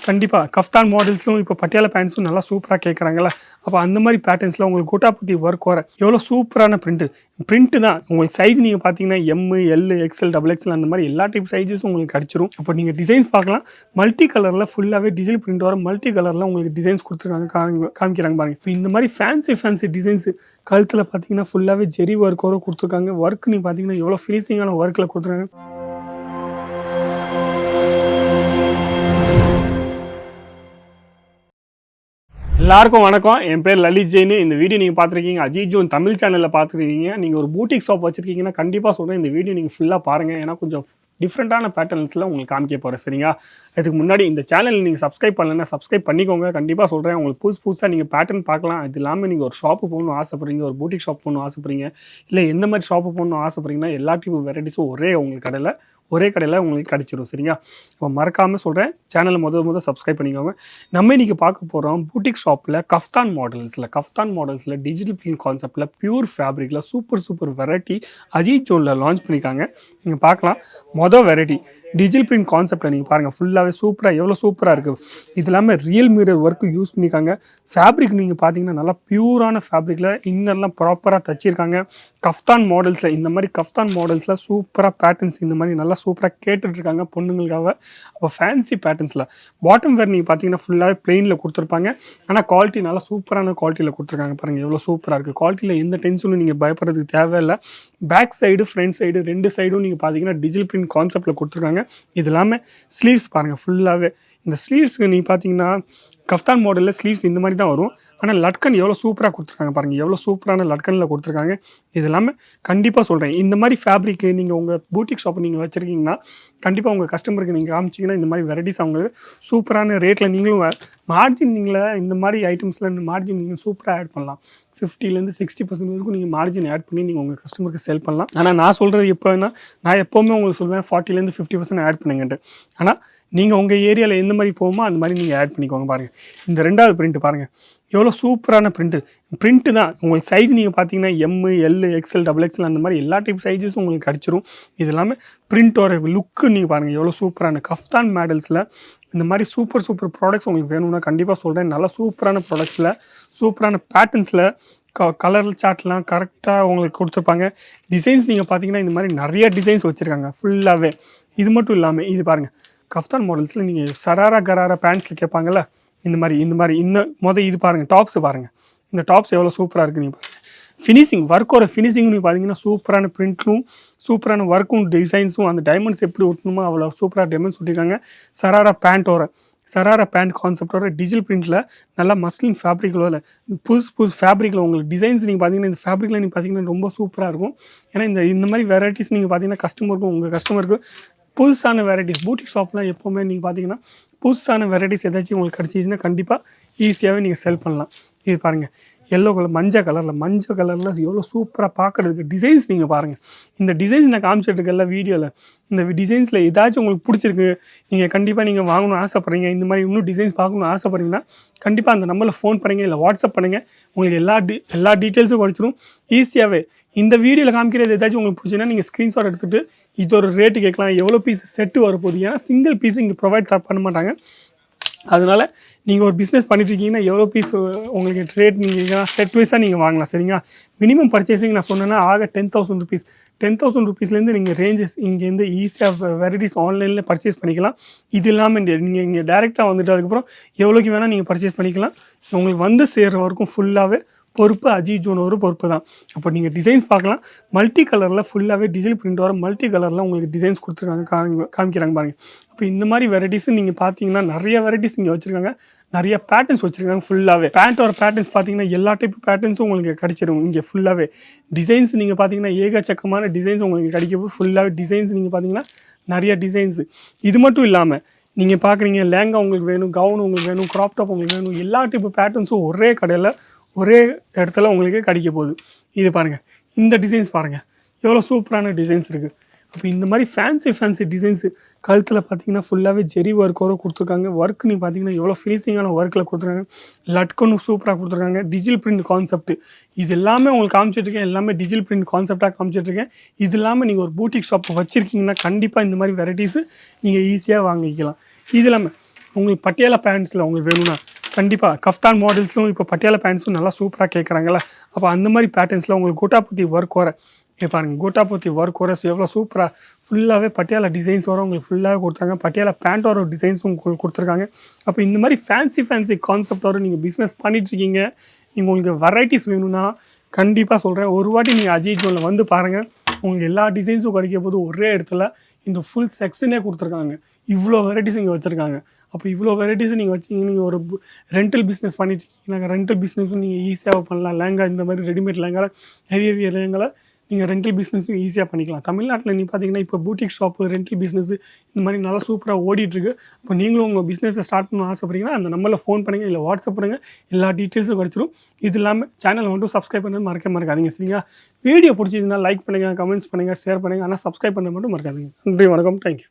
கண்டிப்பா. கஃப்தான் மாடல்ஸ்லும் இப்போ பட்டியாலா பேண்ட்ஸும் நல்லா சூப்பரா கேட்குறாங்கல்ல. அப்போ அந்த மாரி பேட்டர்ன்ஸ்ல உங்களுக்கு கோட்டாபத்தி ஒர்க் வர எவ்வளோ சூப்பரான பிரிண்ட் தான். உங்களுக்கு சைஸ் நீங்க பார்த்தீங்கன்னா எல், எக்ஸ்எல், டபுள் எக்ஸ்எல் அந்த மாரி எல்லா டைப் சைஸஸும் உங்களுக்கு கிடைச்சிரும். அப்போ நீங்க டிசைன்ஸ் பார்க்கலாம். மல்டி கலர்ல ஃபுல்லாவே டிஜிட்டல் பிரிண்ட் வர மல்டி கலர்ல உங்களுக்கு டிசைன்ஸ் குடுத்துருக்காங்க. காமிக்கிறாங்க பாருங்க. இப்போ இந்த மாரி ஃபேன்சி டிசைன்ஸ் கழுத்துல பார்த்தீங்கன்னா ஃபுல்லாவே ஜெரி ஒர்க்கோட குடுத்துருக்காங்க. ஒர்க் நீங்க பார்த்தீங்கன்னா எவ்வளோ ஃபினிஷிங்கான ஒர்க்ல குடுத்துருக்காங்க. எல்லாருக்கும் வணக்கம். என் பேர் லலித் ஜெயின். இந்த வீடியோ நீங்கள் பார்த்துருக்கீங்க அஜித் ஜோன் தமிழ் சேனலில் பார்த்துருக்கீங்க. நீங்கள் ஒரு பூட்டிக் ஷாப் வச்சுருக்கீங்கன்னா கண்டிப்பாக சொல்கிறேன் இந்த வீடியோ நீங்கள் ஃபுல்லாக பாருங்கள். ஏன்னா கொஞ்சம் டிஃப்ரெண்ட்டான பேட்டர்ன்ஸில் உங்களுக்கு காமிக்க போகிறேன். சரிங்களா? அதுக்கு முன்னாடி இந்த சேனல் நீங்கள் சப்ஸ்கிரைப் பண்ணலைன்னா சப்ஸ்கிரைப் பண்ணிக்கோங்க. கண்டிப்பாக சொல்கிறேன் உங்களுக்கு புதுசாக நீங்கள் பேட்டர்ன் பார்க்கலாம். அது இல்லாமல் நீங்கள் ஒரு ஷாப்பு போகணும்னு ஆசைப்படுறீங்க, ஒரு பூட்டிக் ஷாப் போகணும்னு ஆசைப்படுறீங்க, இல்லை எந்த மாதிரி ஷாப்பு போகணும்னு ஆசைப்படுறீங்கன்னா எல்லா டைப் வெரைட்டிஸும் ஒரே கடையில் உங்களுக்கு கிடச்சிரும். சரிங்களா? இப்போ மறக்காமல் சொல்கிறேன் சேனலை முதல் சப்ஸ்கிரைப் பண்ணிக்கோங்க. நம்ம இன்றைக்கி பார்க்க போகிறோம் பூட்டிக் ஷாப்பில் கஃப்தான் மாடல்ஸில் டிஜிட்டல் பிரிண்ட் கான்செப்டில் பியூர் ஃபேப்ரிக்கில் சூப்பர் வெரைட்டி அஜித் ஜோனில் லான்ச் பண்ணியிருக்காங்க. நீங்கள் பார்க்கலாம். வெரைட்டி டிஜிட்டல் பிரிண்ட் கான்செப்டில் நீங்கள் பாருங்கள். ஃபுல்லாகவே எவ்வளோ சூப்பராக இருக்குது. இது இல்லாமல் ரியல் மிரர் ஒர்க்கு யூஸ் பண்ணியிருக்காங்க. ஃபேப்ரிக் நீங்கள் பார்த்தீங்கன்னா நல்லா பியூரான ஃபேப்ரிக்கில் இன்னர்லாம் ப்ராப்பராக தச்சிருக்காங்க. கஃப்தான் மாடல்ஸில் சூப்பராக பேட்டர்ன்ஸ் இந்த மாதிரி நல்லா சூப்பராக கேட்டுட்ருக்காங்க பொண்ணுங்களுக்காக. அப்போ ஃபேன்சி பேட்டர்ன்ஸில் பாட்டம் வேர் நீங்கள் பார்த்தீங்கன்னா ஃபுல்லாகவே பிளெயினில் கொடுத்துருப்பாங்க. ஆனால் குவாலிட்டி நல்லா சூப்பரான குவாலிட்டியில் கொடுத்துருக்காங்க. பாருங்கள் எவ்வளோ சூப்பராக இருக்குது. குவாலிட்டியில் எந்த டென்ஷனும் நீங்கள் பயப்படுறதுக்கு தேவையில்லை. பேக் சைடு ஃப்ரண்ட் சைடு ரெண்டு சைடும் நீங்கள் பார்த்தீங்கன்னா டிஜிட்டல் பிரிண்ட் கான்செப்டில் கொடுத்துருக்காங்க. இது இல்லாமல் ஸ்லீவ்ஸ் பாருங்கள். ஃபுல்லாகவே இந்த ஸ்லீவ்ஸுக்கு நீங்கள் பார்த்தீங்கன்னா கஃப்தான் மாடலில் ஸ்லீவ்ஸ் இந்த மாதிரி தான் வரும். ஆனால் லட்கன் எவ்வளோ சூப்பராக கொடுத்துருக்காங்க பாருங்கள். எவ்வளோ சூப்பரான லட்கனில் கொடுத்துருக்காங்க. இது இல்லாமல் கண்டிப்பாக சொல்கிறேன் இந்த மாதிரி ஃபேப்ரிக்கு நீங்கள் உங்கள் பூட்டிக் ஷாப்பை நீங்கள் வச்சுருக்கீங்கன்னா கண்டிப்பாக உங்கள் கஸ்டமருக்கு நீங்கள் காமிச்சிங்கன்னா இந்த மாதிரி வெரைட்டிஸ் அவங்களுக்கு சூப்பரான ரேட்டில் நீங்களும் மார்ஜின் இந்த மாதிரி ஐட்டம்ஸில் மார்ஜின் நீங்கள் சூப்பராக ஆட் பண்ணலாம். 50% நீங்கள் மார்ஜின் ஆட் பண்ணி நீங்கள் உங்கள் கஸ்டமருக்கு செல் பண்ணலாம். ஆனால் நான் சொல்கிறது எப்போன்னா நான் எப்போவுமே உங்களுக்கு சொல்வேன் 40% ஆட் பண்ணுங்கன்ட்டு. ஆனால் நீங்கள் உங்கள் ஏரியாவில் எந்த மாதிரி போகுமோ அந்த மாதிரி நீங்கள் ஆட் பண்ணிக்கோங்க. பாருங்கள் இந்த ரெண்டாவது பிரிண்ட் பாருங்கள். எவ்வளோ சூப்பரான பிரிண்ட்டு தான். உங்களுக்கு சைஸ் நீங்கள் பார்த்தீங்கன்னா எல், எக்ஸ்எல், டபுள் எக்ஸ்எல் அந்த மாதிரி எல்லா டைப் சைஸஸும் உங்களுக்கு கிடச்சிரும். இது இல்லாமல் பிரிண்ட்டோட லுக்கு நீங்கள் பாருங்கள் எவ்வளோ சூப்பரான கஃப்தான் மாடல்ஸில் இந்த மாதிரி சூப்பர் ப்ராடக்ட்ஸ் உங்களுக்கு வேணும்னா கண்டிப்பாக சொல்கிறேன். நல்லா சூப்பரான ப்ராடக்ட்ஸில் சூப்பரான பேட்டர்ன்ஸில் கலர் சார்ட்லாம் கரெக்டாக உங்களுக்கு கொடுத்துருப்பாங்க. டிசைன்ஸ் நீங்கள் பார்த்தீங்கன்னா இந்த மாதிரி நிறைய டிசைன்ஸ் வச்சுருக்காங்க ஃபுல்லாகவே. இது மட்டும் இல்லாமல் இது பாருங்கள் கஃப்தான் மாடல்ஸில் நீங்கள் கராரா பேண்ட்ஸில் கேட்பாங்கள்ல இந்த மாதிரி இன்னும் இது பாருங்கள். டாப்ஸ் பாருங்கள். இந்த டாப்ஸ் எவ்வளோ சூப்பராக இருக்குது. நீங்கள் பாருங்கள் ஒர்க்கோட ஃபினிஷிங் நீங்கள் பார்த்தீங்கன்னா சூப்பரான பிரிண்ட்டும் சூப்பரான ஒர்க்கும் டிசைன்ஸும் அந்த டைமண்ட்ஸ் எப்படி ஒட்டணுமோ அவ்வளோ சூப்பராக டைமண்ட்ஸ் ஒட்டிருக்காங்க. சராரா பேண்ட் கான்செப்டோட டிஜிட்டல் பிரிண்ட்டில் நல்லா மஸ்லின் ஃபேப்ரிக்கில் புதுசு ஃபேப்ரிக்கில் உங்களுக்கு டிசைன்ஸ் நீங்கள் பார்த்தீங்கன்னா இந்த ஃபேப்ரிக்கில் நீங்கள் பார்த்தீங்கன்னா ரொம்ப சூப்பராக இருக்கும். ஏன்னா இந்த மாதிரி வெரைட்டிஸ் நீங்கள் பார்த்தீங்கன்னா உங்கள் கஸ்டமருக்கு புதுசான வெரைட்டிஸ் பூட்டிக் ஷாப்லாம் எப்போவுமே நீங்கள் பார்த்தீங்கன்னா புதுசான வெரைட்டிஸ் ஏதாச்சும் உங்களுக்கு கிடச்சிச்சின்னா கண்டிப்பாக ஈஸியாகவே நீங்கள் செல் பண்ணலாம். இது பாருங்கள் எல்லோ கலர் மஞ்சள் கலரில் எவ்வளோ சூப்பராக பார்க்குறதுக்கு டிசைன்ஸ் நீங்கள் பாருங்கள். இந்த டிசைன்ஸ் நான் காமிச்சிட்ருக்கேன்ல வீடியோவில், இந்த டிசைன்ஸில் ஏதாச்சும் உங்களுக்கு பிடிச்சிருக்கு, நீங்கள் கண்டிப்பாக நீங்கள் வாங்கணும்னு ஆசைப்பட்றீங்க, இந்த மாதிரி இன்னும் டிசைன்ஸ் பார்க்கணும்னு ஆசைப்பட்றீங்கன்னா கண்டிப்பாக அந்த நம்பரில் ஃபோன் பண்ணுங்கள், இல்லை வாட்ஸ்அப் பண்ணுங்கள். உங்களுக்கு எல்லா டீட்டெயில்ஸும் படிச்சிடும் ஈஸியாகவே. இந்த வீடியோவில் காமிக்கிறது ஏதாச்சும் உங்களுக்கு பிடிச்சின்னா நீங்கள் ஸ்க்ரீன்ஷாட் எடுத்துகிட்டு இது ஒரு ரேட்டு கேட்கலாம், எவ்வளோ பீஸ் செட்டு வரப்போகுது. ஏன்னா சிங்கிள் பீஸ் இங்கே ப்ரொவைட் பண்ண மாட்டாங்க. அதனால் நீங்கள் ஒரு பிஸ்னஸ் பண்ணிட்டுருக்கீங்கன்னா எவ்வளோ பீஸ் உங்களுக்கு ரேட் நீங்கள் செட் வைஸாக நீங்கள் வாங்கலாம். சரிங்களா? மினிமம் பர்ச்சேசிங் நான் சொன்னேன்னா ஆக 10,000 ருபீஸ். 10,000 ருபீஸ்லேருந்து நீங்கள் ரேஞ்சஸ் இங்கேருந்து ஈஸியாக வெரைட்டிஸ் ஆன்லைனில் பர்ச்சேஸ் பண்ணிக்கலாம். இது இல்லாமல் நீங்கள் இங்கே டேரெக்டாக வந்துட்டு அதுக்கப்புறம் எவ்வளோக்கு வேணால் நீங்கள் பர்ச்சேஸ் பண்ணிக்கலாம். உங்களுக்கு வந்து சேர்கிற வரைக்கும் ஃபுல்லாகவே பொறுப்பு அஜித் ஜோன் ஒரு பொறுப்பு தான். அப்போ நீங்கள் டிசைன்ஸ் பார்க்கலாம். மல்டி கலரில் ஃபுல்லாகவே டிஜிட்டல் பிரிண்ட் வர மல்டி கலரில் உங்களுக்கு டிசைன்ஸ் கொடுத்துருக்காங்க. காமிக்கிறாங்க பாருங்கள். அப்போ இந்த மாதிரி வெரைட்டிஸ் நீங்கள் பார்த்தீங்கன்னா நிறைய வெரைட்டிஸ் இங்கே வச்சுருக்காங்க. நிறைய பேட்டர்ன்ஸ் வச்சுருக்காங்க. ஃபுல்லாகவே பேண்ட்டோட பேட்டர்ன்ஸ் பார்த்தீங்கன்னா எல்லா டைப் பேட்டர்ன்ஸும் உங்களுக்கு கிடைச்சிடும். இங்கே ஃபுல்லாகவே டிசைன்ஸ் நீங்கள் பார்த்தீங்கன்னா ஏகச்சக்கமான டிசைன்ஸ் உங்களுக்கு கிடைக்கும். ஃபுல்லாகவே டிசைன்ஸ் நீங்கள் பார்த்தீங்கன்னா நிறைய டிசைன்ஸு. இது மட்டும் இல்லாமல் நீங்கள் பார்க்குறீங்க லேங்கா உங்களுக்கு வேணும், கவுன் உங்களுக்கு வேணும், க்ராப் டாப் உங்களுக்கு வேணும், எல்லா டைப் பேட்டர்ன்ஸும் ஒரே கடையில் ஒரே இடத்துல உங்களுக்கு கிடைக்க போகுது. இது பாருங்கள். இந்த டிசைன்ஸ் பாருங்கள் எவ்வளோ சூப்பரான டிசைன்ஸ் இருக்குது. அப்போ இந்த மாதிரி ஃபேன்சி டிசைன்ஸு கழுத்தில் பார்த்தீங்கன்னா ஃபுல்லாகவே ஜெரி ஒர்க்கோட கொடுத்துருக்காங்க. ஒர்க் நீங்கள் பார்த்தீங்கன்னா எவ்வளோ ஃபினிஷிங்கான ஒர்க்கில் கொடுத்துருக்காங்க. லட்கனும் சூப்பராக கொடுத்துருக்காங்க. டிஜிட்டல் பிரிண்ட் கான்செப்ட் இது எல்லாமே உங்களுக்கு காமிச்சிட்ருக்கேன். எல்லாமே டிஜிட்டல் பிரிண்ட் கான்செப்டாக காமிச்சிட்ருக்கேன். இது இல்லாமல் நீங்கள் ஒரு பூட்டிக் ஷாப் வச்சுருக்கீங்கன்னா கண்டிப்பாக இந்த மாதிரி வெரைட்டிஸு நீங்கள் ஈஸியாக வாங்கிக்கலாம். இது இல்லாமல் உங்களுக்கு பட்டியாலா பேண்ட்ஸில் உங்களுக்கு வேணும்னா கண்டிப்பாக கஃப்தான் மாடல்ஸ்லும் இப்போ பட்டியாலா பேண்ட்ஸும் நல்லா சூப்பராக கேட்குறாங்கல்ல. அப்போ அந்த மாதிரி பேட்டர்ன்ஸில் உங்களுக்கு கோட்டாபத்தி ஒர்க் வர பாருங்கள். கோட்டாபத்தி ஒர்க் வர எவ்வளோ சூப்பராக ஃபுல்லாகவே பட்டியாலா டிசைன்ஸ் வர உங்களுக்கு ஃபுல்லாகவே கொடுத்துருக்காங்க. பட்டியாலா பேண்ட் வர டிசைன்ஸும் உங்களுக்கு கொடுத்துருக்காங்க. அப்போ இந்த மாதிரி ஃபேன்சி கான்செப்ட் வர நீங்கள் பிஸ்னஸ் பண்ணிட்டுருக்கீங்க, நீங்கள் உங்களுக்கு வெரைட்டிஸ் வேணும்னா கண்டிப்பாக சொல்கிறேன், ஒரு வாட்டி நீங்கள் அஜித் ஜுவல்ல வந்து பாருங்கள். உங்களுக்கு எல்லா டிசைன்ஸும் கிடைக்க போது ஒரே இடத்துல இந்த ஃபுல் செக்ஷனே கொடுத்துருக்காங்க. இவ்வளோ வெரைட்டிஸ் இங்கே வச்சுருக்காங்க. அப்போ இவ்வளோ வெரைட்டிஸும் நீங்கள் வச்சிங்க, நீங்கள் ஒரு ரெண்டல் பிஸ்னஸ் பண்ணிட்டுருக்கீங்க. ரெண்டல் பிஸ்னஸும் நீங்கள் ஈஸியாக பண்ணலாம். லேங்கா இந்த மாதிரி ரெடிமேட் லேங்காவில் ஹெவி லேங்காவில் நீங்கள் ரெண்டல் பிஸ்னஸும் ஈஸியாக பண்ணிக்கலாம். தமிழ்நாட்டில் நீ பார்த்தீங்கன்னா இப்போ பூட்டிக் ஷாப்பு ரெண்டல் பிஸ்னஸ் இந்த மாதிரி நல்லா சூப்பராக ஓடிட்டுருக்கு. இப்போ நீங்களும் உங்கள் பிஸ்னஸை ஸ்டார்ட் பண்ண ஆசைப்படுறீங்கன்னா அந்த நம்பரில் ஃபோன் பண்ணுங்கள், இல்லை வாட்ஸ்அப் பண்ணுங்கள், எல்லா டீட்டெயில்ஸும் கிடச்சிரும். இது இல்லாமல் சேனல் மட்டும் சப்ஸ்கிரைப் பண்ண மறக்காதீங்க. சரிங்களா? வீடியோ பிடிச்சிருந்தா லைக் பண்ணுங்கள், கமெண்ட்ஸ் பண்ணுங்கள், ஷேர் பண்ணுங்கள். ஆனால் சப்ஸ்கிரைப் பண்ண மட்டும் மறக்காதீங்க. நன்றி, வணக்கம், தேங்க்யூ.